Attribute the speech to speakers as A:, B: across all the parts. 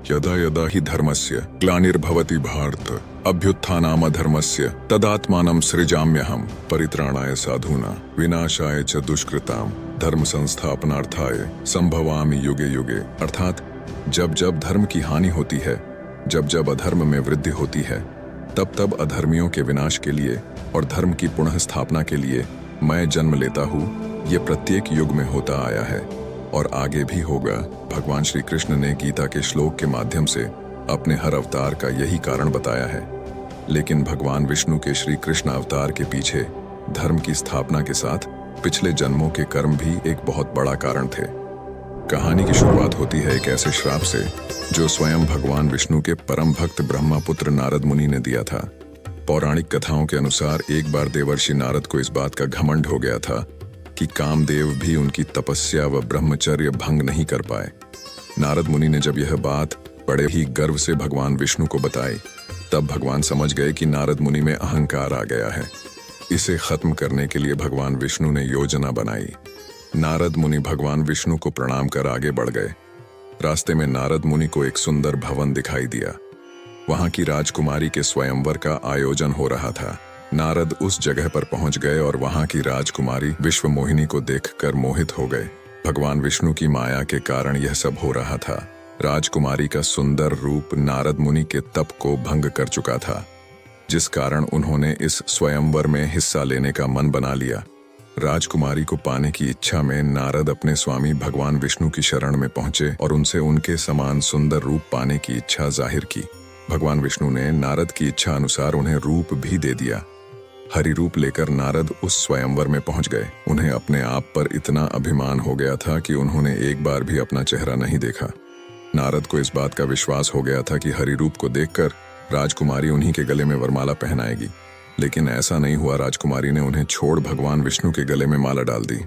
A: यदा यदा हि धर्मस्य ग्लानिर्भवति भारत अभ्युत्थानामधर्मस्य तदात्मानं सृजाम्यहम् परित्राणाय साधूना विनाशाय च दुष्कृताम धर्म संस्थापनार्थाय संभवामि युगे युगे। अर्थात जब जब धर्म की हानि होती है, जब जब अधर्म में वृद्धि होती है, तब तब अधर्मियों के विनाश के लिए और धर्म की पुनः स्थापना के लिए मैं जन्म लेता हूँ। ये प्रत्येक युग में होता आया है और आगे भी होगा। भगवान श्री कृष्ण ने गीता के श्लोक के माध्यम से अपने हर अवतार का यही कारण बताया है। लेकिन भगवान विष्णु के श्री कृष्ण अवतार के पीछे धर्म की स्थापना के साथ पिछले जन्मों के कर्म भी एक बहुत बड़ा कारण थे। कहानी की शुरुआत होती है एक ऐसे श्राप से जो स्वयं भगवान विष्णु के परम भक्त ब्रह्मपुत्र नारद मुनि ने दिया था। पौराणिक कथाओं के अनुसार एक बार देवर्षि नारद को इस बात का घमंड हो गया था कि कामदेव भी उनकी तपस्या व ब्रह्मचर्य भंग नहीं कर पाए। नारद मुनि ने जब यह बात बड़े ही गर्व से भगवान विष्णु को बताई, तब भगवान समझ गए कि नारद मुनि में अहंकार आ गया है। इसे खत्म करने के लिए भगवान विष्णु ने योजना बनाई। नारद मुनि भगवान विष्णु को प्रणाम कर आगे बढ़ गए। रास्ते में नारद मुनि को एक सुंदर भवन दिखाई दिया। वहां की राजकुमारी के स्वयंवर का आयोजन हो रहा था। नारद उस जगह पर पहुंच गए और वहां की राजकुमारी विश्व मोहिनी को देखकर मोहित हो गए। भगवान विष्णु की माया के कारण यह सब हो रहा था। राजकुमारी का सुंदर रूप नारद मुनि के तप को भंग कर चुका था, जिस कारण उन्होंने इस स्वयंवर में हिस्सा लेने का मन बना लिया। राजकुमारी को पाने की इच्छा में नारद अपने स्वामी भगवान विष्णु की शरण में पहुंचे और उनसे उनके समान सुंदर रूप पाने की इच्छा जाहिर की। भगवान विष्णु ने नारद की इच्छा अनुसार उन्हें रूप भी दे दिया। हरि रूप लेकर नारद उस स्वयंवर में पहुंच गए। उन्हें अपने आप पर इतना अभिमान हो गया था कि उन्होंने एक बार भी अपना चेहरा नहीं देखा। नारद को इस बात का विश्वास हो गया था कि हरि रूप को देखकर राजकुमारी उन्हीं के गले में वरमाला पहनाएगी, लेकिन ऐसा नहीं हुआ। राजकुमारी ने उन्हें छोड़ भगवान विष्णु के गले में माला डाल दी।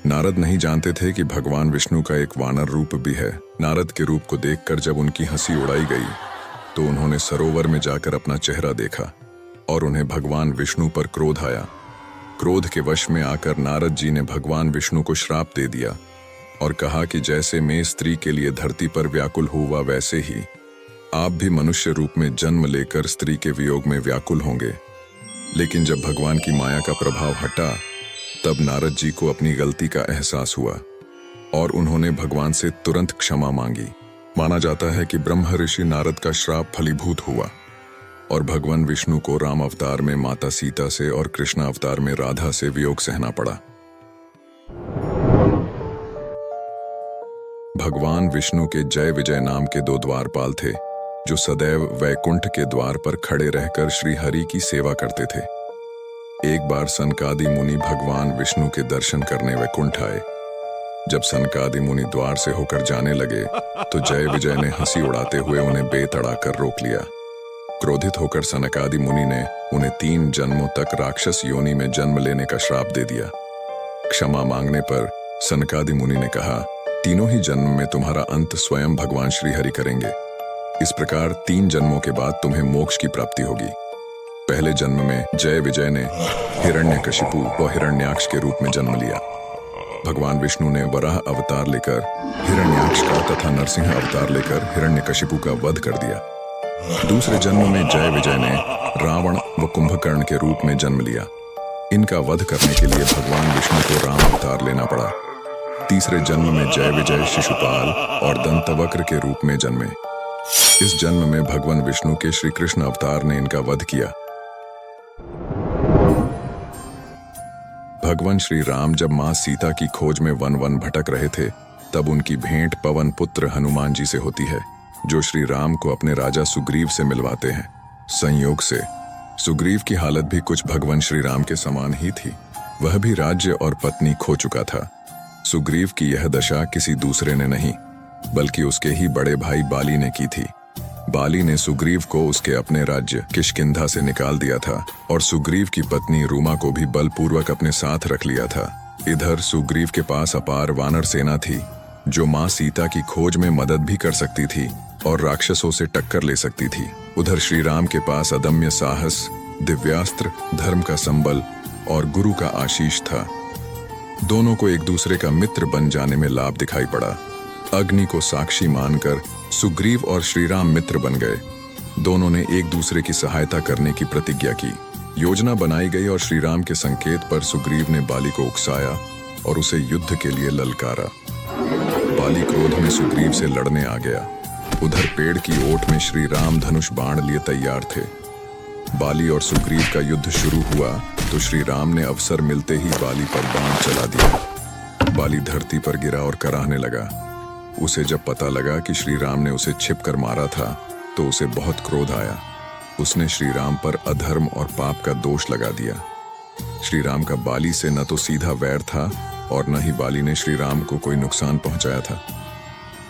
A: नारद नहीं जानते थे कि भगवान विष्णु का एक वानर रूप भी है। नारद के रूप को देखकर जब उनकी हंसी उड़ाई गई तो उन्होंने सरोवर में जाकर अपना चेहरा देखा और उन्हें भगवान विष्णु पर क्रोध आया। क्रोध के वश में आकर नारद जी ने भगवान विष्णु को श्राप दे दिया और कहा कि जैसे मैं स्त्री के लिए धरती पर व्याकुल हुआ, वैसे ही आप भी मनुष्य रूप में जन्म लेकर स्त्री के वियोग में व्याकुल होंगे। लेकिन जब भगवान की माया का प्रभाव हटा, तब नारद जी को अपनी गलती का एहसास हुआ और उन्होंने भगवान से तुरंत क्षमा मांगी। माना जाता है कि ब्रह्म ऋषि नारद का श्राप फलीभूत हुआ और भगवान विष्णु को राम अवतार में माता सीता से और कृष्ण अवतार में राधा से वियोग सहना पड़ा। भगवान विष्णु के जय विजय नाम के 2 द्वारपाल थे, जो सदैव वैकुंठ के द्वार पर खड़े रहकर श्री हरि की सेवा करते थे। एक बार सनकादि मुनि भगवान विष्णु के दर्शन करने वैकुंठ आए। जब सनकादि मुनि द्वार से होकर जाने लगे तो जय विजय ने हंसी उड़ाते हुए उन्हें बेतड़ा कर रोक लिया। क्रोधित होकर सनकादि मुनि ने उन्हें 3 जन्मों तक राक्षस योनि में जन्म लेने का श्राप दे दिया। क्षमा मांगने पर सनकादि मुनि ने कहा, तीनों ही जन्म में तुम्हारा अंत स्वयं भगवान श्री हरि करेंगे। इस प्रकार 3 जन्मों के बाद तुम्हें मोक्ष की प्राप्ति होगी। पहले जन्म में जय विजय ने हिरण्यकशिपु व हिरण्याक्ष के रूप में जन्म लिया। भगवान विष्णु ने वराह अवतार लेकर हिरण्याक्ष का तथा नरसिंह अवतार लेकर हिरण्यकशिपु का वध कर दिया। दूसरे जन्म में जय विजय ने रावण व कुंभकर्ण के रूप में जन्म लिया। इनका वध करने के लिए भगवान विष्णु को राम अवतार लेना पड़ा। तीसरे जन्म में जय विजय शिशुपाल और दंतवक्र के रूप में जन्मे। इस जन्म में भगवान विष्णु के श्री कृष्ण अवतार ने इनका वध किया। भगवान श्री राम जब मां सीता की खोज में वन वन भटक रहे थे, तब उनकी भेंट पवन पुत्र हनुमान जी से होती है, जो श्री राम को अपने राजा सुग्रीव से मिलवाते हैं। संयोग से सुग्रीव की हालत भी कुछ भगवान श्री राम के समान ही थी। वह भी राज्य और पत्नी खो चुका था। सुग्रीव की यह दशा किसी दूसरे ने नहीं, बल्कि उसके ही बड़े भाई बाली ने की थी। बाली ने सुग्रीव को उसके अपने राज्य किष्किंधा से निकाल दिया था और सुग्रीव की पत्नी रूमा को भी बलपूर्वक अपने साथ रख लिया था। इधर सुग्रीव के पास अपार वानर सेना थी, जो मां सीता की खोज में मदद भी कर सकती थी और राक्षसों से टक्कर ले सकती थी। उधर श्री राम के पास अदम्य साहस, दिव्यास्त्र, धर्म का संबल और गुरु का आशीष था। दोनों को एक दूसरे का मित्र बन जाने में लाभ दिखाई पड़ा। अग्नि को साक्षी मानकर सुग्रीव और श्रीराम मित्र बन गए। दोनों ने एक दूसरे की सहायता करने की प्रतिज्ञा की। योजना बनाई गई और श्रीराम के संकेत पर सुग्रीव ने बाली को उकसाया और उसे युद्ध के लिए ललकारा। बाली क्रोध में सुग्रीव से लड़ने आ गया। उधर पेड़ की ओट में श्रीराम धनुष बाण लिए तैयार थे। बाली और सुग्रीव का युद्ध शुरू हुआ तो श्रीराम ने अवसर मिलते ही बाली पर बाण चला दिया। बाली धरती पर गिरा और कराहने लगा। उसे जब पता लगा कि श्रीराम ने उसे छिपकर मारा था तो उसे बहुत क्रोध आया। उसने श्रीराम पर अधर्म और पाप का दोष लगा दिया। श्रीराम का बाली से न तो सीधा वैर था और न ही बाली ने श्रीराम को कोई नुकसान पहुंचाया था।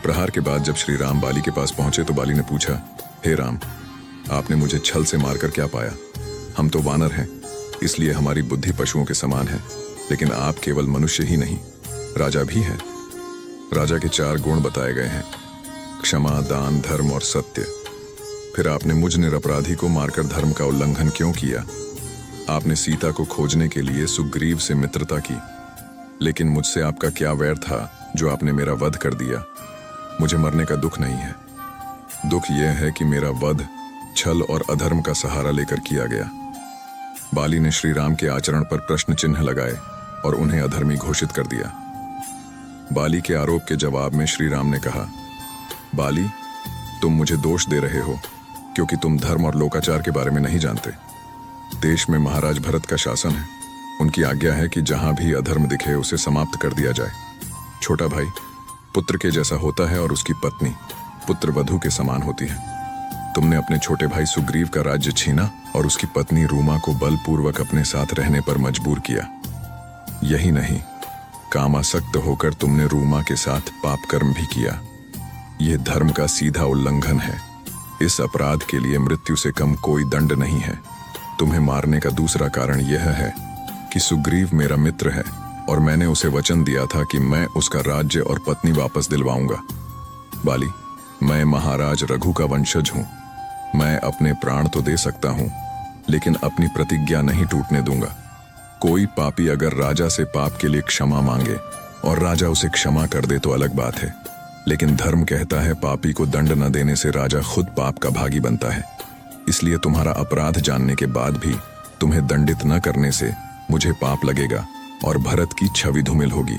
A: प्रहार के बाद जब श्रीराम बाली के पास पहुंचे तो बाली ने पूछा, हे राम, आपने मुझे छल से मारकर क्या पाया? हम तो वानर हैं, इसलिए हमारी बुद्धि पशुओं के समान है, लेकिन आप केवल मनुष्य ही नहीं, राजा भी हैं। राजा के 4 गुण बताए गए हैं, क्षमा, दान, धर्म और सत्य। फिर आपने मुझ निरपराधी को मारकर धर्म का उल्लंघन क्यों किया? आपने सीता को खोजने के लिए सुग्रीव से मित्रता की, लेकिन मुझसे आपका क्या वैर था जो आपने मेरा वध कर दिया? मुझे मरने का दुख नहीं है, दुख यह है कि मेरा वध छल और अधर्म का सहारा लेकर किया गया। बाली ने श्रीराम के आचरण पर प्रश्न चिन्ह लगाए और उन्हें अधर्मी घोषित कर दिया। बाली के आरोप के जवाब में श्रीराम ने कहा, बाली, तुम मुझे दोष दे रहे हो क्योंकि तुम धर्म और लोकाचार के बारे में नहीं जानते। देश में महाराज भरत का शासन है। उनकी आज्ञा है कि जहां भी अधर्म दिखे उसे समाप्त कर दिया जाए। छोटा भाई पुत्र के जैसा होता है और उसकी पत्नी पुत्र वधू के समान होती है। तुमने अपने छोटे भाई सुग्रीव का राज्य छीना और उसकी पत्नी रूमा को बलपूर्वक अपने साथ रहने पर मजबूर किया। यही नहीं, कामासक्त होकर तुमने रूमा के साथ पाप कर्म भी किया। यह धर्म का सीधा उल्लंघन है। इस अपराध के लिए मृत्यु से कम कोई दंड नहीं है। तुम्हें मारने का दूसरा कारण यह है कि सुग्रीव मेरा मित्र है और मैंने उसे वचन दिया था कि मैं उसका राज्य और पत्नी वापस दिलवाऊंगा। बाली, मैं महाराज रघु का वंशज हूं। मैं अपने प्राण तो दे सकता हूं, लेकिन अपनी प्रतिज्ञा नहीं टूटने दूंगा। कोई पापी अगर राजा से पाप के लिए क्षमा मांगे और राजा उसे क्षमा कर दे तो अलग बात है, लेकिन धर्म कहता है पापी को दंड न देने से राजा खुद पाप का भागी बनता है। इसलिए तुम्हारा अपराध जानने के बाद भी तुम्हें दंडित न करने से मुझे पाप लगेगा और भरत की छवि धूमिल होगी।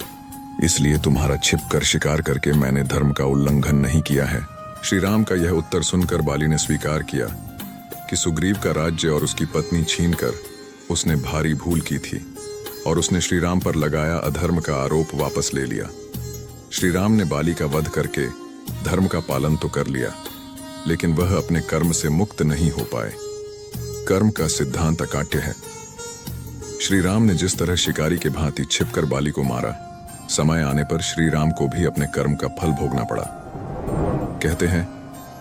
A: इसलिए तुम्हारा छिपकर शिकार करके मैंने धर्म का उल्लंघन नहीं किया है। श्रीराम का यह उत्तर सुनकर बाली ने स्वीकार किया कि सुग्रीव का राज्य और उसकी पत्नी छीनकर उसने भारी भूल की थी और उसने श्रीराम पर लगाया अधर्म का आरोप वापस ले लिया। श्रीराम ने बाली का वध करके धर्म का पालन तो कर लिया, लेकिन वह अपने कर्म से मुक्त नहीं हो पाए। कर्म का सिद्धांत अकाट्य है। श्रीराम ने जिस तरह शिकारी के भांति छिपकर बाली को मारा, समय आने पर श्रीराम को भी अपने कर्म का फल भोगना पड़ा। कहते हैं,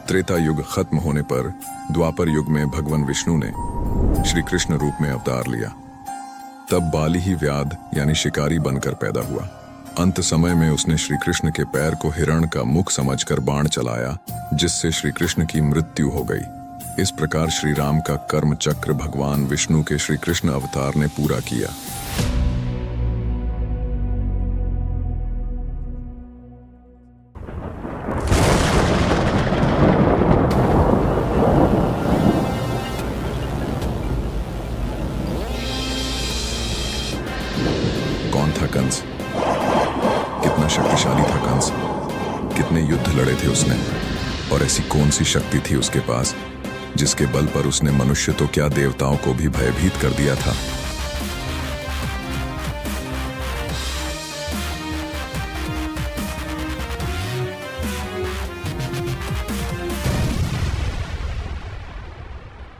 A: त्रेता युग खत्म होने पर द्वापर युग में भगवान विष्णु ने श्री कृष्ण रूप में अवतार लिया। तब बाली ही व्याध यानी शिकारी बनकर पैदा हुआ। अंत समय में उसने श्री कृष्ण के पैर को हिरण का मुख समझकर बाण चलाया, जिससे श्री कृष्ण की मृत्यु हो गई। इस प्रकार श्री राम का कर्म चक्र भगवान विष्णु के श्री कृष्ण अवतार ने पूरा किया। कौन था कंस? कितना शक्तिशाली था कंस? कितने युद्ध लड़े थे उसने? और ऐसी कौन सी शक्ति थी उसके पास जिसके बल पर उसने मनुष्य तो क्या देवताओं को भी भयभीत कर दिया था?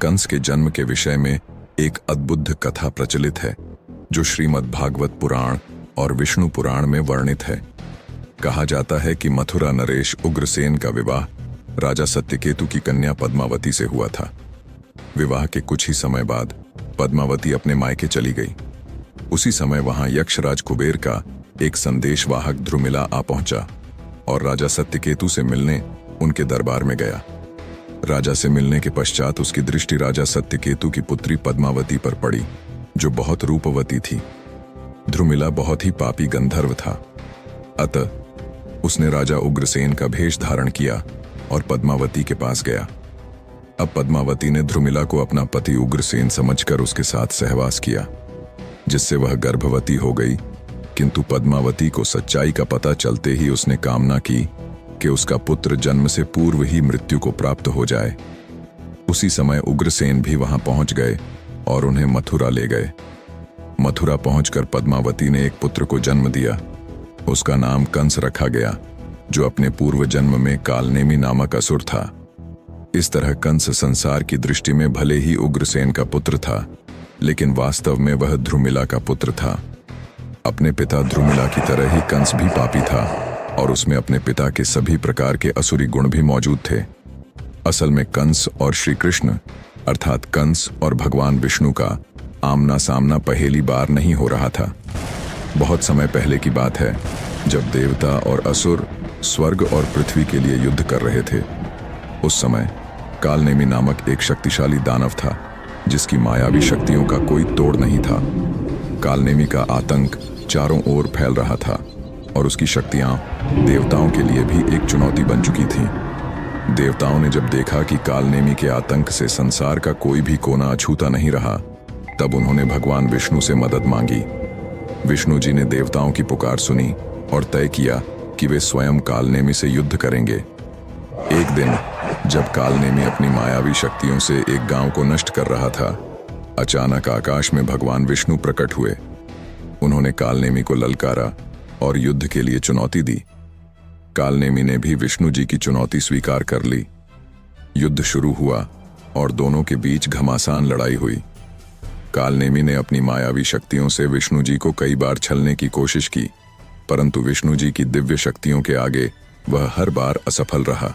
A: कंस के जन्म के विषय में एक अद्भुत कथा प्रचलित है जो श्रीमद् भागवत पुराण और विष्णु पुराण में वर्णित है। कहा जाता है कि मथुरा नरेश उग्रसेन का विवाह राजा सत्यकेतु की कन्या पद्मावती से हुआ था। विवाह के कुछ ही समय बाद पद्मावती अपने मायके चली गई। उसी समय वहां यक्षराज कुबेर का एक संदेशवाहक ध्रुमिला आ पहुंचा और राजा सत्यकेतु से मिलने उनके दरबार में गया। राजा से मिलने के पश्चात उसकी दृष्टि राजा सत्यकेतु की पुत्री पद्मावती पर पड़ी, जो बहुत रूपवती थी। ध्रुमिला बहुत ही पापी गंधर्व था, अतः उसने राजा उग्रसेन का भेष धारण किया और पद्मावती के पास गया। अब पद्मावती ने ध्रुमिला को अपना पति उग्रसेन समझकर उसके साथ सहवास किया, जिससे वह गर्भवती हो गई। किंतु पद्मावती को सच्चाई का पता चलते ही उसने कामना की कि उसका पुत्र जन्म से पूर्व ही मृत्यु को प्राप्त हो जाए। उसी समय उग्रसेन भी वहां पहुंच गए और उन्हें मथुरा ले गए। मथुरा पहुंचकर पद्मावती ने एक पुत्र को जन्म दिया। उसका नाम कंस रखा गया, जो अपने पूर्व जन्म में कालनेमी नामक असुर था। इस तरह कंस संसार की दृष्टि में भले ही उग्रसेन का पुत्र था, लेकिन वास्तव में वह ध्रुमिला का पुत्र था। अपने पिता ध्रुमिला की तरह ही कंस भी पापी था और उसमें अपने पिता के सभी प्रकार के असुरी गुण भी मौजूद थे। असल में कंस और श्री कृष्ण अर्थात कंस और भगवान विष्णु का आमना सामना पहली बार नहीं हो रहा था। बहुत समय पहले की बात है, जब देवता और असुर स्वर्ग और पृथ्वी के लिए युद्ध कर रहे थे। उस समय कालनेमी नामक एक शक्तिशाली दानव था, जिसकी मायावी शक्तियों का कोई तोड़ नहीं था। कालनेमी का आतंक चारों ओर फैल रहा था और उसकी शक्तियां देवताओं के लिए भी एक चुनौती बन चुकी थीं। देवताओं ने जब देखा कि कालनेमी के आतंक से संसार का कोई भी कोना अछूता नहीं रहा, तब उन्होंने भगवान विष्णु से मदद मांगी। विष्णु जी ने देवताओं की पुकार सुनी और तय किया कि वे स्वयं कालनेमी से युद्ध करेंगे। एक दिन जब कालनेमी अपनी मायावी शक्तियों से एक गांव को नष्ट कर रहा था, अचानक आकाश में भगवान विष्णु प्रकट हुए। उन्होंने कालनेमी को ललकारा और युद्ध के लिए चुनौती दी। कालनेमी ने भी विष्णु जी की चुनौती स्वीकार कर ली। युद्ध शुरू हुआ और दोनों के बीच घमासान लड़ाई हुई। कालनेमी ने अपनी मायावी शक्तियों से विष्णु जी को कई बार छलने की कोशिश की, परंतु विष्णु जी की दिव्य शक्तियों के आगे वह हर बार असफल रहा।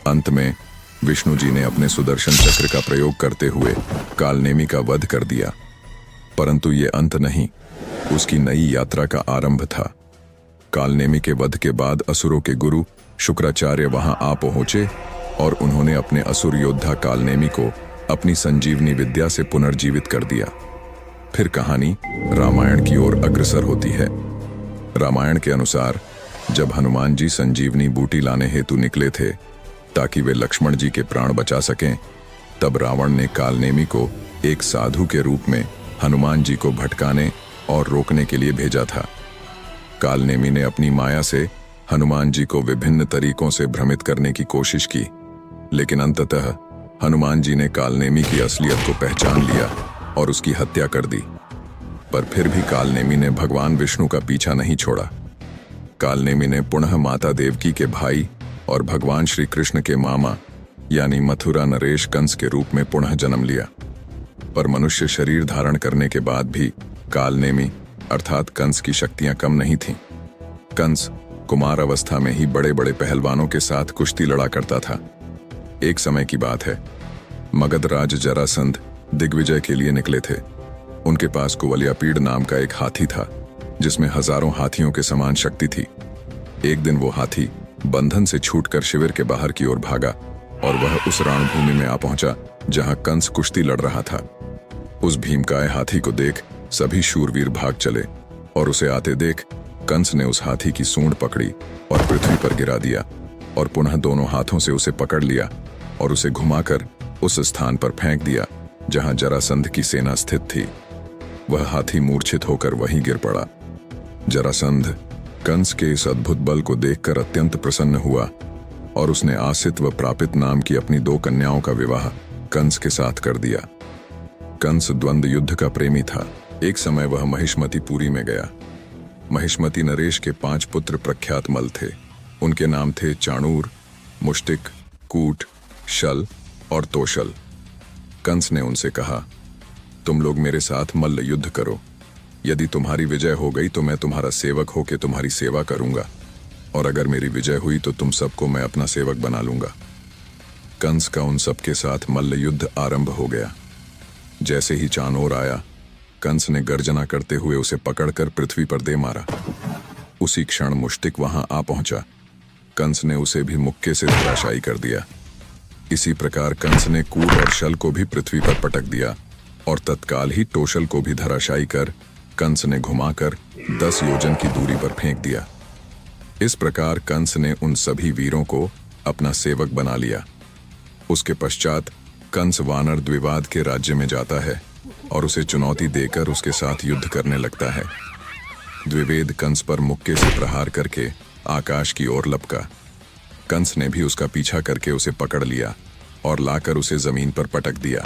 A: अंत में विष्णु जी ने अपने सुदर्शन चक्र का प्रयोग करते हुए कालनेमी का वध कर दिया। परंतु ये अंत नहीं, उसकी नई यात्रा का आरंभ था। कालनेमी के वध के बाद असुरों के गुरु शुक्राचार्य वहां आ पहुंचे और उन्होंने अपने असुर योद्धा कालनेमी को अपनी संजीवनी विद्या से पुनर्जीवित कर दिया। फिर कहानी रामायण की ओर अग्रसर होती है। रामायण के अनुसार जब हनुमान जी संजीवनी बूटी लाने हेतु निकले थे ताकि वे लक्ष्मण जी के प्राण बचा सकें, तब रावण ने कालनेमी को एक साधु के रूप में हनुमान जी को भटकाने और रोकने के लिए भेजा था। कालनेमी ने अपनी माया से हनुमान जी को विभिन्न तरीकों से भ्रमित करने की कोशिश की, लेकिन अंततः हनुमान जी ने कालनेमी की असलियत को पहचान लिया और उसकी हत्या कर दी। पर फिर भी कालनेमी ने भगवान विष्णु का पीछा नहीं छोड़ा। कालनेमी ने पुनः माता देवकी के भाई और भगवान श्री कृष्ण के मामा यानी मथुरा नरेश कंस के रूप में पुनः जन्म लिया। पर मनुष्य शरीर धारण करने के बाद भी कालनेमी अर्थात कंस की शक्तियां कम नहीं थीं। कंस कुमार अवस्था में ही बड़े बड़े पहलवानों के साथ कुश्ती लड़ा करता था। एक समय की बात है, मगध राज जरासंध दिग्विजय के लिए निकले थे। उनके पास कुवलयापीड़ नाम का एक हाथी था, जिसमें हजारों हाथियों के समान शक्ति थी। एक दिन वो हाथी बंधन से छूटकर शिविर के बाहर की ओर भागा और वह उस रणभूमि में आ पहुंचा जहां कंस कुश्ती लड़ रहा था। उस भीमकाय हाथी को देख सभी शूरवीर भाग चले और उसे आते देख कंस ने उस हाथी की सूंड पकड़ी और पृथ्वी पर गिरा दिया और पुनः दोनों हाथों से उसे पकड़ लिया और उसे घुमाकर उस स्थान पर फेंक दिया जहां जरासंध की सेना स्थित थी। वह हाथी मूर्छित होकर वहीं गिर पड़ा। जरासंध कंस के इस अद्भुत बल को देखकर अत्यंत प्रसन्न हुआ और उसने आसित व प्रापित नाम की अपनी 2 कन्याओं का विवाह कंस के साथ कर दिया। कंस द्वंद्व युद्ध का प्रेमी था। एक समय वह महिष्मतिपुरी में गया। महिष्मति नरेश के 5 पुत्र प्रख्यात मल्ल थे। उनके नाम थे चाणूर, मुष्टिक, कूट, शल और तोशल। कंस ने उनसे कहा, तुम लोग मेरे साथ मल्ल युद्ध करो। यदि तुम्हारी विजय हो गई तो मैं तुम्हारा सेवक होकर तुम्हारी सेवा करूंगा, और अगर मेरी विजय हुई तो तुम सबको मैं अपना सेवक बना लूंगा। कंस का उन सबके साथ मल्ल युद्ध आरंभ हो गया। जैसे ही चाणूर आया, कंस ने गर्जना करते हुए उसे पकड़कर पृथ्वी पर दे मारा। उसी क्षण मुष्टिक वहां आ पहुंचा। कंस ने उसे भी मुक्के से धराशायी कर दिया। इसी प्रकार कंस ने कूट और शल को भी पृथ्वी पर पटक दिया और तत्काल ही टोशल को भी धराशायी कर कंस ने घुमाकर 10 योजन की दूरी पर फेंक दिया। इस प्रकार कंस ने उन सभी वीरों को अपना सेवक बना लिया। उसके पश्चात कंस वानर द्विवाद के राज्य में जाता है और उसे चुनौती देकर उसके साथ युद्ध करने लगता है। द्विवेद कंस पर मुक्के से प्रहार करके आकाश की ओर लपका। कंस ने भी उसका पीछा करके उसे पकड़ लिया और लाकर उसे जमीन पर पटक दिया।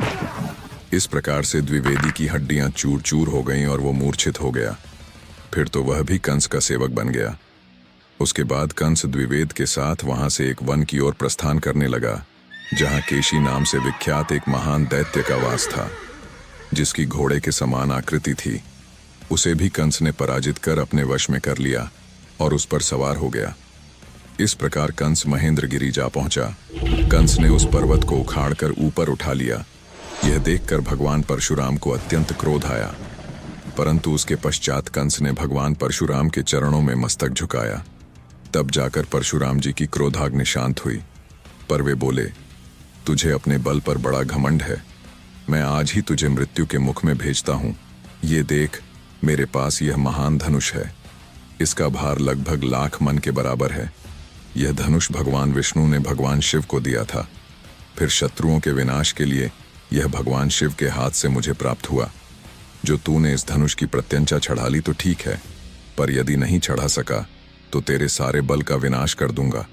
A: इस प्रकार से द्विवेदी की हड्डियां चूर चूर हो गईं और वो मूर्छित हो गया। फिर तो वह भी कंस का सेवक बन गया। उसके बाद कंस द्विवेद के साथ वहां से एक वन की ओर प्रस्थान करने लगा, जहां केशी नाम से विख्यात एक महान दैत्य का वास था, जिसकी घोड़े के समान आकृति थी। उसे भी कंस ने पराजित कर अपने वश में कर लिया और उस पर सवार हो गया। इस प्रकार कंस महेंद्रगिरी जा पहुंचा। कंस ने उस पर्वत को उखाड़कर ऊपर उठा लिया। यह देखकर भगवान परशुराम को अत्यंत क्रोध आया, परंतु उसके पश्चात कंस ने भगवान परशुराम के चरणों में मस्तक झुकाया। तब जाकर परशुराम जी की क्रोधाग्नि शांत हुई। पर वे बोले, तुझे अपने बल पर बड़ा घमंड है। मैं आज ही तुझे मृत्यु के मुख में भेजता हूं। ये देख, मेरे पास यह महान धनुष है। इसका भार लगभग 1,00,000 मन के बराबर है। यह धनुष भगवान विष्णु ने भगवान शिव को दिया था। फिर शत्रुओं के विनाश के लिए यह भगवान शिव के हाथ से मुझे प्राप्त हुआ। जो तूने इस धनुष की प्रत्यंचा चढ़ा ली तो ठीक है, पर यदि नहीं चढ़ा सका तो तेरे सारे बल का विनाश कर दूंगा।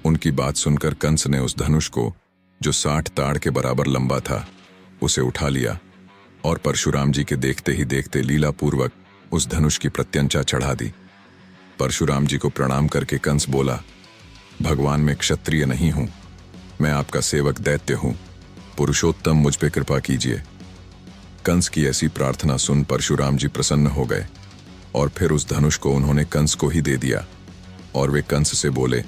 A: उनकी बात सुनकर कंस ने उस धनुष को, जो 60 ताड़ के बराबर लंबा था, उसे उठा लिया और परशुराम जी के देखते ही देखते लीलापूर्वक उस धनुष की प्रत्यंचा चढ़ा दी। परशुराम जी को प्रणाम करके कंस बोला, भगवान, मैं क्षत्रिय नहीं हूं, मैं आपका सेवक दैत्य हूं। पुरुषोत्तम, मुझ पे कृपा कीजिए। कंस की ऐसी प्रार्थना सुन परशुराम जी प्रसन्न हो गए और फिर उस धनुष को उन्होंने कंस को ही दे दिया। और वे कंस से बोले,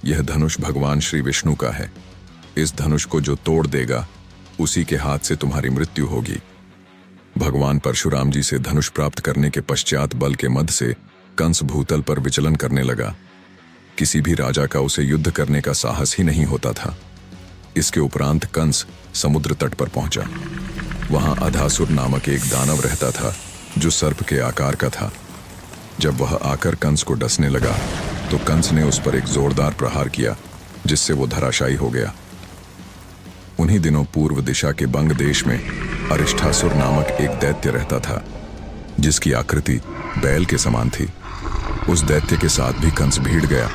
A: यह धनुष भगवान श्री विष्णु का है। इस धनुष को जो तोड़ देगा उसी के हाथ से तुम्हारी मृत्यु होगी। भगवान परशुराम जी से धनुष प्राप्त करने के पश्चात बल के मद से कंस भूतल पर विचलन करने लगा। किसी भी राजा का उसे युद्ध करने का साहस ही नहीं होता था। इसके उपरांत कंस समुद्र तट पर पहुंचा। वहां अधासुर नामक एक दानव रहता था, जो सर्प के आकार का था। जब वह आकर कंस को डसने लगा तो कंस ने उस पर एक जोरदार प्रहार किया, जिससे वो धराशायी हो गया। उन्हीं दिनों पूर्व दिशा के बंग देश में अरिष्ठासुर नामक एक दैत्य रहता था, जिसकी आकृति बैल के समान थी। उस दैत्य के साथ भी कंस भिड़ गया।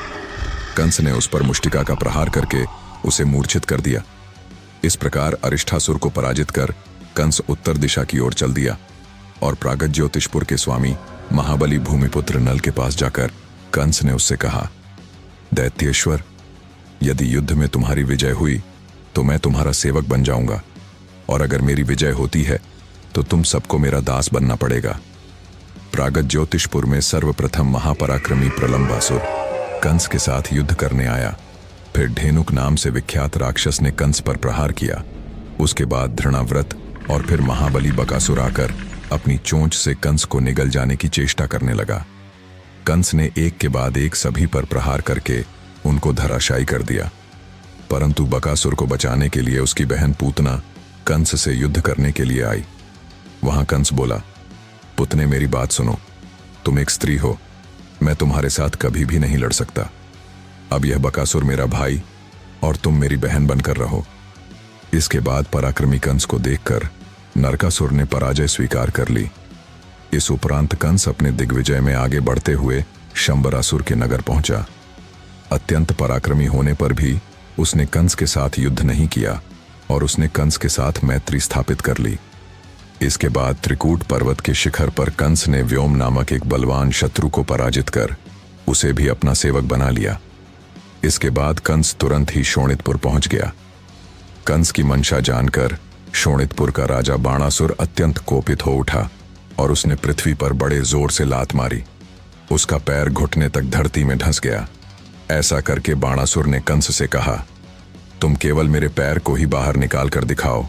A: कंस ने उस पर मुष्टिका का प्रहार करके उसे मूर्छित कर दिया। इस प्रकार अरिष्ठासुर को पराजित कर कंस उत्तर दिशा की ओर चल दिया और प्रागज्योतिषपुर के स्वामी महाबली भूमिपुत्र नल के पास जाकर कंस ने उससे कहा, दैत्येश्वर, यदि युद्ध में तुम्हारी विजय हुई तो मैं तुम्हारा सेवक बन जाऊंगा, और अगर मेरी विजय होती है तो तुम सबको मेरा दास बनना पड़ेगा। प्रागज्योतिषपुर में सर्वप्रथम महापराक्रमी प्रलंबासुर कंस के साथ युद्ध करने आया। फिर धेनुक नाम से विख्यात राक्षस ने कंस पर प्रहार किया। उसके बाद धृणाव्रत और फिर महाबली बकासुर आकर अपनी चोंच से कंस को निगल जाने की चेष्टा करने लगा। कंस ने एक के बाद एक सभी पर प्रहार करके उनको धराशायी कर दिया, परंतु बकासुर को बचाने के लिए उसकी बहन पूतना कंस से युद्ध करने के लिए आई। वहां कंस बोला, पुतने, मेरी बात सुनो। तुम एक स्त्री हो, मैं तुम्हारे साथ कभी भी नहीं लड़ सकता। अब यह बकासुर मेरा भाई और तुम मेरी बहन बनकर रहो। इसके बाद पराक्रमी कंस को देखकर नरकासुर ने पराजय स्वीकार कर ली। इस उपरांत कंस अपने दिग्विजय में आगे बढ़ते हुए शंबरासुर के नगर पहुंचा। अत्यंत पराक्रमी होने पर भी उसने कंस के साथ युद्ध नहीं किया और उसने कंस के साथ मैत्री स्थापित कर ली। इसके बाद त्रिकूट पर्वत के शिखर पर कंस ने व्योम नामक एक बलवान शत्रु को पराजित कर उसे भी अपना सेवक बना लिया। इसके बाद कंस तुरंत ही शोणितपुर पहुंच गया। कंस की मंशा जानकर शोणितपुर का राजा बाणासुर अत्यंत कोपित हो उठा और उसने पृथ्वी पर बड़े जोर से लात मारी। उसका पैर घुटने तक धरती में धंस गया। ऐसा करके बाणासुर ने कंस से कहा, तुम केवल मेरे पैर को ही बाहर निकाल कर दिखाओ।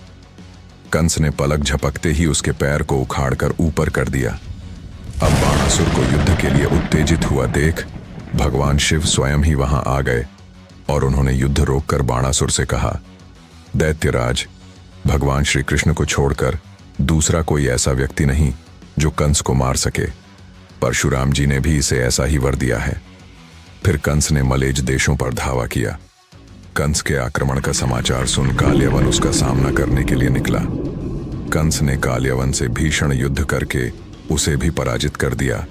A: कंस ने पलक झपकते ही उसके पैर को उखाड़कर ऊपर कर दिया। अब बाणासुर को युद्ध के लिए उत्तेजित हुआ देख भगवान शिव स्वयं ही वहां आ गए और उन्होंने युद्ध रोककर बाणासुर से कहा, दैत्यराज, भगवान श्री कृष्ण को छोड़कर दूसरा कोई ऐसा व्यक्ति नहीं जो कंस को मार सके। परशुराम जी ने भी इसे ऐसा ही वर दिया है। फिर कंस ने मलेज देशों पर धावा किया। कंस के आक्रमण का समाचार सुन कालयवन उसका सामना करने के लिए निकला। कंस ने कालयवन से भीषण युद्ध करके उसे भी पराजित कर दिया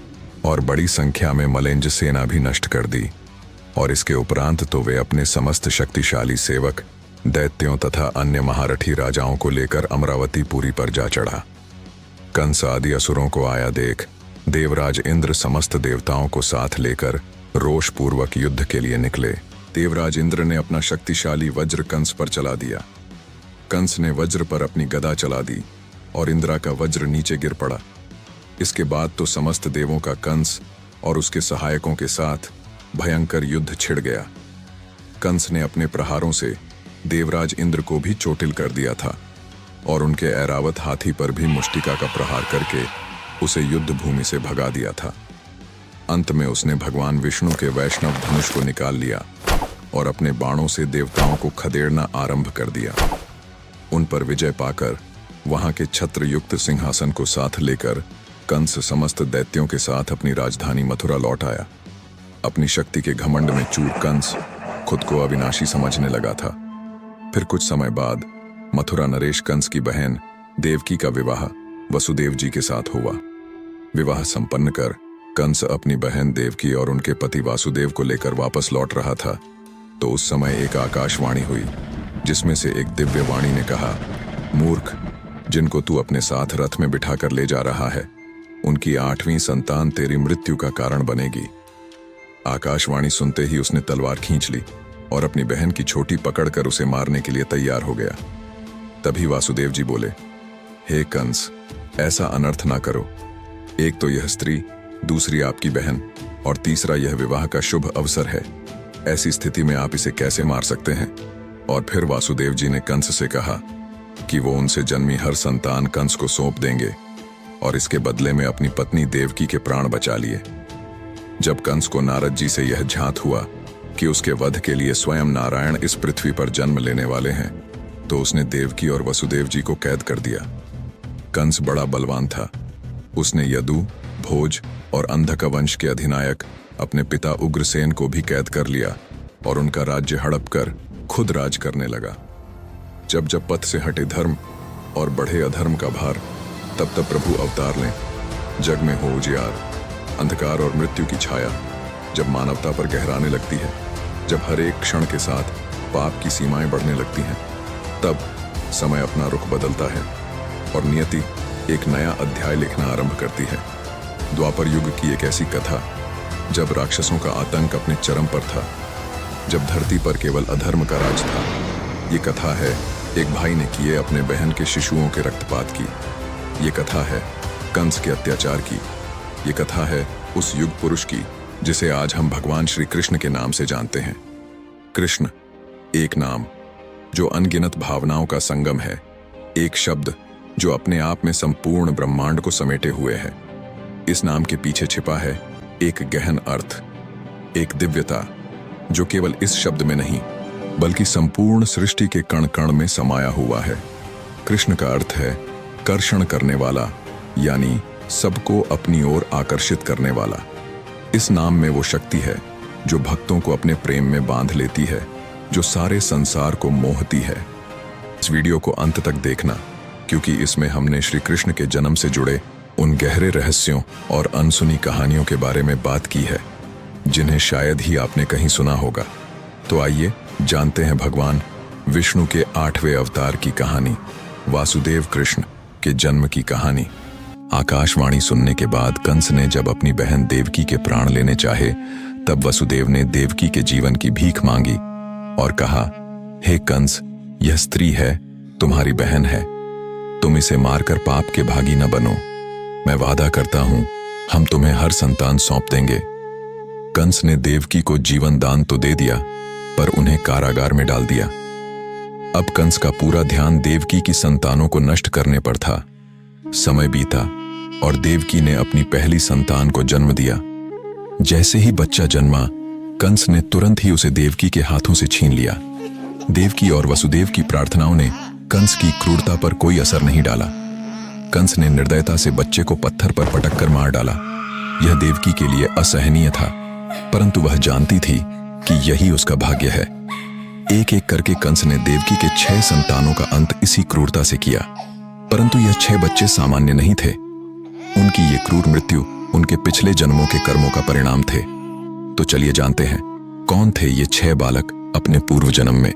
A: और बड़ी संख्या में मलेंज सेना भी नष्ट कर दी। और इसके उपरांत तो वे अपने समस्त शक्तिशाली सेवक, दैत्यों तथा अन्य महारथी राजाओं को लेकर अमरावतीपुरी पर जा चढ़ा। कंस आदि असुरों को आया देख देवराज इंद्र समस्त देवताओं को साथ लेकर रोषपूर्वक युद्ध के लिए निकले। देवराज इंद्र ने अपना शक्तिशाली वज्र कंस पर चला दिया। कंस ने वज्र पर अपनी गदा चला दी और इंद्रा का वज्र नीचे गिर पड़ा। इसके बाद तो समस्त देवों का कंस और उसके सहायकों के साथ भयंकर युद्ध छिड़ गया। कंस ने अपने प्रहारों से देवराज इंद्र को भी चोटिल कर दिया था और उनके ऐरावत हाथी पर भी मुष्टिका का प्रहार करके उसे युद्ध भूमि से भगा दिया था। अंत में उसने भगवान विष्णु के वैष्णव धनुष को निकाल लिया और अपने बाणों से देवताओं को खदेड़ना आरंभ कर दिया। उन पर विजय पाकर वहां के छत्र युक्त सिंहासन को साथ लेकर कंस समस्त दैत्यों के साथ अपनी राजधानी मथुरा लौट आया। अपनी शक्ति के घमंड में चूर कंस खुद को अविनाशी समझने लगा था। फिर कुछ समय बाद मथुरा नरेश कंस की बहन देवकी का विवाह वसुदेव जी के साथ हुआ। विवाह संपन्न कर कंस अपनी बहन देवकी और उनके पति वासुदेव को लेकर वापस लौट रहा था तो उस समय एक आकाशवाणी हुई जिसमें से एक दिव्य वाणी ने कहा, मूर्ख, जिनको तू अपने साथ रथ में बिठाकर ले जा रहा है उनकी 8वीं संतान तेरी मृत्यु का कारण बनेगी। आकाशवाणी सुनते ही उसने तलवार खींच ली और अपनी बहन की छोटी पकड़कर उसे मारने के लिए तैयार हो गया। तभी वासुदेव जी बोले, हे कंस, ऐसा अनर्थ ना करो। एक तो यह स्त्री, दूसरी आपकी बहन और तीसरा यह विवाह का शुभ अवसर है। ऐसी स्थिति में आप इसे कैसे मार सकते हैं? और फिर वासुदेव जी ने कंस से कहा कि वो उनसे जन्मी हर संतान कंस को सौंप देंगे और इसके बदले में अपनी पत्नी देवकी के प्राण बचा लिए। जब कंस को नारद जी से यह झांत हुआ कि उसके वध के लिए स्वयं नारायण इस पृथ्वी पर जन्म लेने वाले हैं तो उसने देवकी और वसुदेव जी को कैद कर दिया। कंस बड़ा बलवान था। उसने यदु, भोज और अंधक वंश के अधिनायक अपने पिता उग्रसेन को भी कैद कर लिया और उनका राज्य हड़प कर खुद राज करने लगा। जब जब पथ से हटे धर्म और बढ़े अधर्म का भार, तब तब प्रभु अवतार लें। जग में हो उजियार, अंधकार और मृत्यु की छाया जब मानवता पर गहराने लगती है, जब हर एक क्षण के साथ पाप की सीमाएं बढ़ने लगती हैं, तब समय अपना रुख बदलता है और नियति एक नया अध्याय लिखना आरंभ करती है। द्वापर युग की एक ऐसी कथा जब राक्षसों का आतंक अपने चरम पर था, जब धरती पर केवल अधर्म का राज था। ये कथा है एक भाई ने किए अपने बहन के शिशुओं के रक्तपात की। ये कथा है कंस के अत्याचार की। ये कथा है उस युग पुरुष की जिसे आज हम भगवान श्री कृष्ण के नाम से जानते हैं। कृष्ण, एक नाम जो अनगिनत भावनाओं का संगम है, एक शब्द जो अपने आप में संपूर्ण ब्रह्मांड को समेटे हुए है। इस नाम के पीछे छिपा है एक गहन अर्थ, एक दिव्यता जो केवल इस शब्द में नहीं बल्कि संपूर्ण सृष्टि के कण कण में समाया हुआ है। कृष्ण का अर्थ है कर्षण करने वाला, यानी सबको अपनी ओर आकर्षित करने वाला। इस नाम में वो शक्ति है जो भक्तों को अपने प्रेम में बांध लेती है, जो सारे संसार को मोहती है। इस वीडियो को अंत तक देखना, क्योंकि इसमें हमने श्री कृष्ण के जन्म से जुड़े उन गहरे रहस्यों और अनसुनी कहानियों के बारे में बात की है जिन्हें शायद ही आपने कहीं सुना होगा। तो आइए जानते हैं भगवान विष्णु के 8वें अवतार की कहानी, वासुदेव कृष्ण के जन्म की कहानी। आकाशवाणी सुनने के बाद कंस ने जब अपनी बहन देवकी के प्राण लेने चाहे, तब वसुदेव ने देवकी के जीवन की भीख मांगी और कहा, हे कंस, यह स्त्री है, तुम्हारी बहन है। तुम इसे मारकर पाप के भागी न बनो। मैं वादा करता हूं, हम तुम्हें हर संतान सौंप देंगे। कंस ने देवकी को जीवन दान तो दे दिया, पर उन्हें कारागार में डाल दिया। अब कंस का पूरा ध्यान देवकी की संतानों को नष्ट करने पर था। समय बीता और देवकी ने अपनी पहली संतान को जन्म दिया। जैसे ही बच्चा जन्मा, कंस ने तुरंत ही उसे देवकी के हाथों से छीन लिया। देवकी और वसुदेव की प्रार्थनाओं ने कंस की क्रूरता पर कोई असर नहीं डाला। कंस ने निर्दयता से बच्चे को पत्थर पर पटक कर मार डाला। यह देवकी के लिए असहनीय था।
B: परंतु वह जानती थी कि यही उसका भाग्य है। एक एक करके कंस ने देवकी के 6 संतानों का अंत इसी क्रूरता से किया, परंतु यह 6 बच्चे सामान्य नहीं थे। उनकी ये क्रूर मृत्यु उनके पिछले जन्मों के कर्मों का परिणाम थे। तो चलिए जानते हैं कौन थे ये 6 बालक अपने पूर्व जन्म में।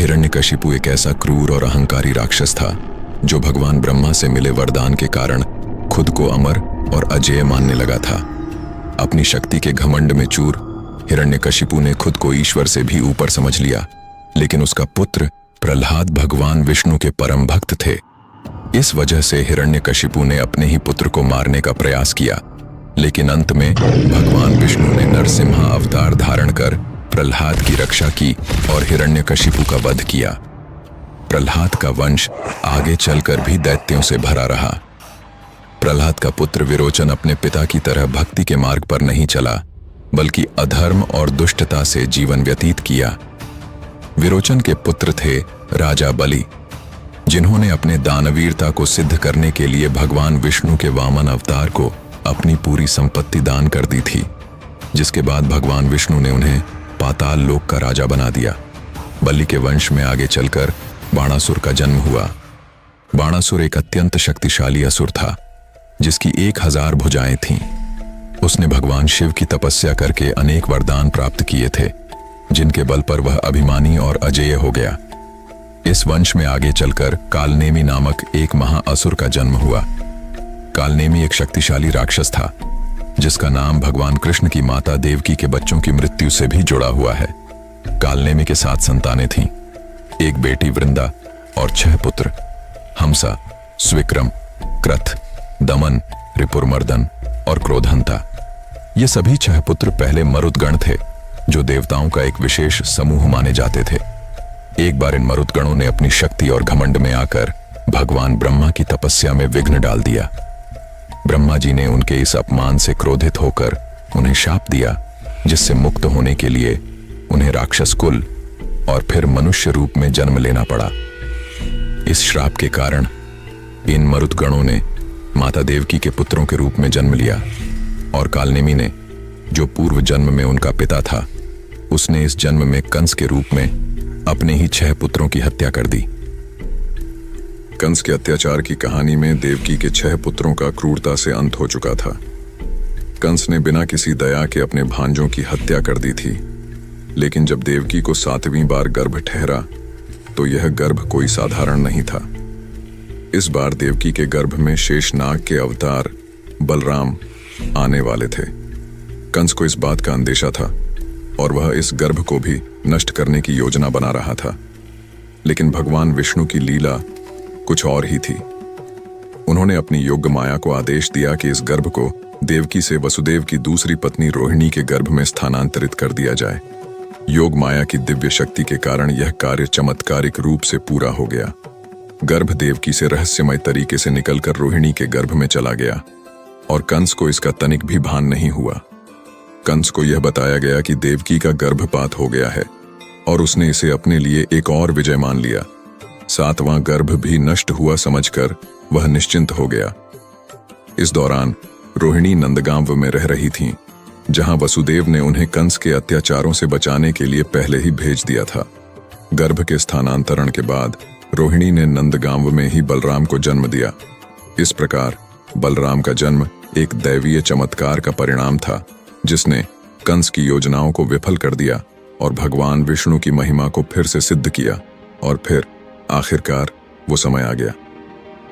B: हिरण्यकशिपु एक ऐसा क्रूर और अहंकारी राक्षस था जो भगवान ब्रह्मा से मिले वरदान के कारण खुद को अमर और अजेय मानने लगा था। अपनी शक्ति के घमंड में चूर हिरण्यकशिपु ने खुद को ईश्वर से भी ऊपर समझ लिया, लेकिन उसका पुत्र प्रहलाद भगवान विष्णु के परम भक्त थे। इस वजह से हिरण्यकशिपु ने अपने ही पुत्र को मारने का प्रयास किया, लेकिन अंत में भगवान विष्णु ने नरसिम्हा अवतार धारण कर प्रहलाद की रक्षा की और हिरण्यकशिपु का वध किया। प्रहलाद का वंश आगे चलकर भी दैत्यों से भरा रहा। प्रहलाद का पुत्र विरोचन अपने पिता की तरह भक्ति के मार्ग पर नहीं चला, बल्कि अधर्म और दुष्टता से जीवन व्यतीत किया। विरोचन के पुत्र थे राजा बलि, जिन्होंने अपने दानवीरता को सिद्ध करने के लिए भगवान विष्णु के वामन अवतार को अपनी पूरी संपत्ति दान कर दी थी, जिसके बाद भगवान विष्णु ने उन्हें पाताल लोक का राजा बना दिया। बलि के वंश में आगे चलकर बाणासुर का जन्म हुआ। बाणासुर एक अत्यंत शक्तिशाली असुर था, जिसकी 1000 भुजाएं थीं। उसने भगवान शिव की तपस्या करके अनेक वरदान प्राप्त किए थे, जिनके बल पर वह अभिमानी और अजेय हो गया। इस वंश में आगे चलकर कालनेमी नामक एक महाअसुर का जन्म हुआ। कालनेमी एक शक्तिशाली राक्षस था, जिसका नाम भगवान कृष्ण की माता देवकी के बच्चों की मृत्यु से भी जुड़ा हुआ है। कालनेमी के 7 संतानें थीं, एक बेटी वृंदा और 6 पुत्र हमसा, स्विक्रम, क्रथ, दमन, रिपुरमर्दन और क्रोधंता। ये सभी 6 पुत्र पहले मरुदगण थे, जो देवताओं का एक विशेष समूह माने जाते थे। एक बार इन मरुदगणों ने अपनी शक्ति और घमंड में आकर भगवान ब्रह्मा की तपस्या में विघ्न डाल दिया। ब्रह्मा जी ने उनके इस अपमान से क्रोधित होकर उन्हें शाप दिया, जिससे मुक्त होने के लिए उन्हें राक्षस कुल और फिर मनुष्य रूप में जन्म लेना पड़ा। इस श्राप के कारण इन मरुदगणों ने माता देवकी के पुत्रों के रूप में जन्म लिया, और कालनेमी ने, जो पूर्व जन्म में उनका पिता था, उसने इस जन्म में कंस के रूप में अपने ही 6 पुत्रों की हत्या कर दी।
A: कंस के अत्याचार की कहानी में देवकी के 6 पुत्रों का क्रूरता से अंत हो चुका था। कंस ने बिना किसी दया के अपने भांजों की हत्या कर दी थी, लेकिन जब देवकी को 7वीं बार गर्भ ठहरा तो यह गर्भ कोई साधारण नहीं था। इस बार देवकी के गर्भ में शेषनाग के अवतार बलराम आने वाले थे। कंस को इस बात का अंदेशा था और वह इस गर्भ को भी नष्ट करने की योजना बना रहा था, लेकिन भगवान विष्णु की लीला कुछ और ही थी। उन्होंने अपनी योग्य माया को आदेश दिया कि इस गर्भ को देवकी से वसुदेव की दूसरी पत्नी रोहिणी के गर्भ में स्थानांतरित कर दिया जाए। योग माया की दिव्य शक्ति के कारण यह कार्य चमत्कारिक रूप से पूरा हो गया। गर्भ देवकी से रहस्यमय तरीके से निकलकर रोहिणी के गर्भ में चला गया और कंस को इसका तनिक भी भान नहीं हुआ। कंस को यह बताया गया कि देवकी का गर्भपात हो गया है और उसने इसे अपने लिए एक और विजय मान लिया। 7वां गर्भ भी नष्ट हुआ समझकर वह निश्चिंत हो गया। इस दौरान रोहिणी नंदगांव में रह रही थीं, जहां वसुदेव ने उन्हें कंस के अत्याचारों से बचाने के लिए पहले ही भेज दिया था। गर्भ के स्थानांतरण के बाद रोहिणी ने नंदगांव में ही बलराम को जन्म दिया। इस प्रकार बलराम का जन्म एक दैवीय चमत्कार का परिणाम था, जिसने कंस की योजनाओं को विफल कर दिया और भगवान विष्णु की महिमा को फिर से सिद्ध किया। और फिर आखिरकार वो समय आ गया।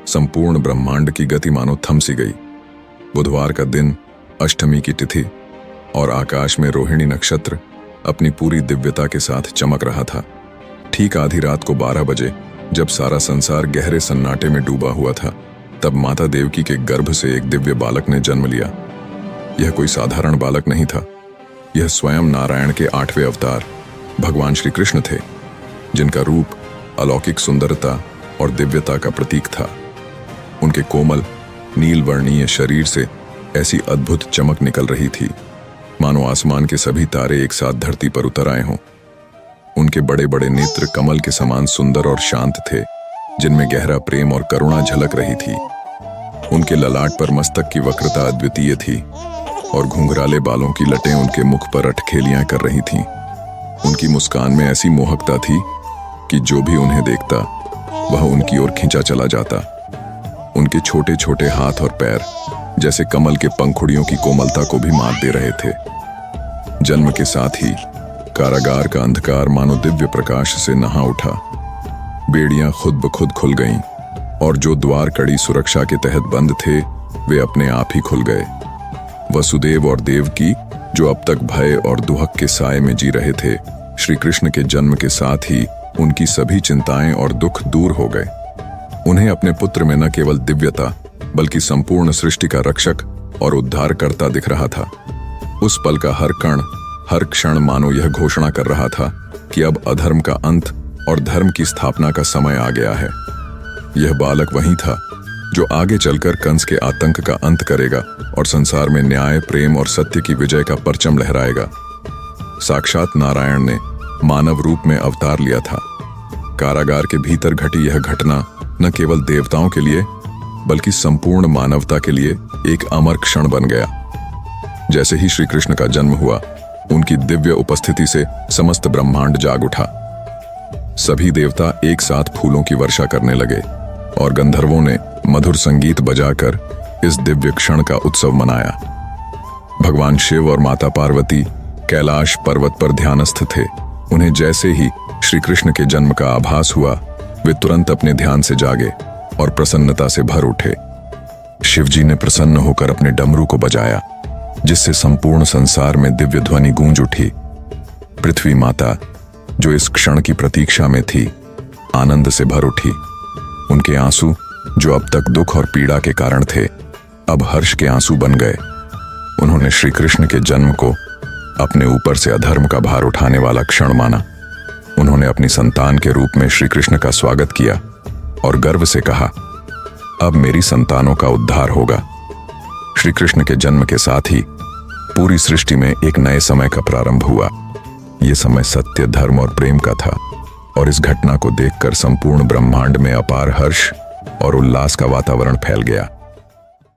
A: संपूर्ण ब्रह्मांड की गति मानो थम सी गई। बुधवार का दिन, अष्टमी की तिथि, और आकाश में रोहिणी नक्षत्र अपनी पूरी दिव्यता के साथ चमक रहा था। ठीक आधी रात को 12 बजे, जब सारा संसार गहरे सन्नाटे में डूबा हुआ था, तब माता देवकी के गर्भ से एक दिव्य बालक ने जन्म लिया। यह कोई साधारण बालक नहीं था। यह स्वयं नारायण के 8वें अवतार भगवान श्री कृष्ण थे, जिनका रूप अलौकिक सुंदरता और दिव्यता का प्रतीक था। उनके कोमल नील वर्णीय शरीर से ऐसी अद्भुत चमक निकल रही थी, मानो आसमान के सभी तारे एक साथ धरती पर उतर आए हों। उनके बड़े बड़े नेत्र कमल के समान सुंदर और शांत थे, जिनमें गहरा प्रेम और करुणा झलक रही थी। उनके ललाट पर मस्तक की वक्रता अद्वितीय थी और घुंघराले बालों की लटें उनके मुख पर अटखेलियां कर रही थीं। उनकी मुस्कान में ऐसी मोहकता थी कि जो भी उन्हें देखता वह उनकी ओर खींचा चला जाता। उनके छोटे छोटे हाथ और पैर जैसे कमल के पंखुड़ियों की कोमलता को भी मात दे रहे थे। जन्म के साथ ही कारागार का अंधकार मानो दिव्य प्रकाश से नहा उठा। बेड़ियां खुद ब खुद खुल गईं और जो द्वार कड़ी सुरक्षा के तहत बंद थे वे अपने आप ही खुल गए। वसुदेव और देवकी, जो अब तक भय और दुहक के साए में जी रहे थे, श्री कृष्ण के जन्म के साथ ही उनकी सभी चिंताएं और दुख दूर हो गए। उन्हें अपने पुत्र में न केवल दिव्यता बल्कि संपूर्ण सृष्टि का रक्षक और उद्धारकर्ता दिख रहा था। उस पल का हर कण, हर क्षण मानो यह घोषणा कर रहा था कि अब अधर्म का अंत और धर्म की स्थापना का समय आ गया है। यह बालक वही था जो आगे चलकर कंस के आतंक का अंत करेगा और संसार में न्याय, प्रेम और सत्य की विजय का परचम लहराएगा। साक्षात नारायण ने मानव रूप में अवतार लिया था। कारागार के भीतर घटी यह घटना न केवल देवताओं के लिए बल्कि संपूर्ण मानवता के लिए एक अमर क्षण बन गया। जैसे ही श्री कृष्ण का जन्म हुआ, उनकी दिव्य उपस्थिति से समस्त ब्रह्मांड जाग उठा। सभी देवता एक साथ फूलों की वर्षा करने लगे और गंधर्वों ने मधुर संगीत बजाकर इस दिव्य क्षण का उत्सव मनाया। भगवान शिव और माता पार्वती कैलाश पर्वत पर ध्यानस्थ थे। उन्हें जैसे ही श्री कृष्ण के जन्म का आभास हुआ, वे तुरंत अपने ध्यान से जागे और प्रसन्नता से भर उठे। शिवजी ने प्रसन्न होकर अपने डमरू को बजाया, जिससे संपूर्ण संसार में दिव्य ध्वनि गूंज उठी। पृथ्वी माता, जो इस क्षण की प्रतीक्षा में थी, आनंद से भर उठी। उनके आंसू, जो अब तक दुख और पीड़ा के कारण थे, अब हर्ष के आंसू बन गए। उन्होंने श्री कृष्ण के जन्म को अपने ऊपर से अधर्म का भार उठाने वाला क्षण माना। उन्होंने अपनी संतान के रूप में श्री कृष्ण का स्वागत किया और गर्व से कहा, अब मेरी संतानों का उद्धार होगा। श्री कृष्ण के जन्म के साथ ही पूरी सृष्टि में एक नए समय का प्रारंभ हुआ। यह समय सत्य, धर्म और प्रेम का था और इस घटना को देखकर संपूर्ण ब्रह्मांड में अपार हर्ष और उल्लास का वातावरण फैल गया।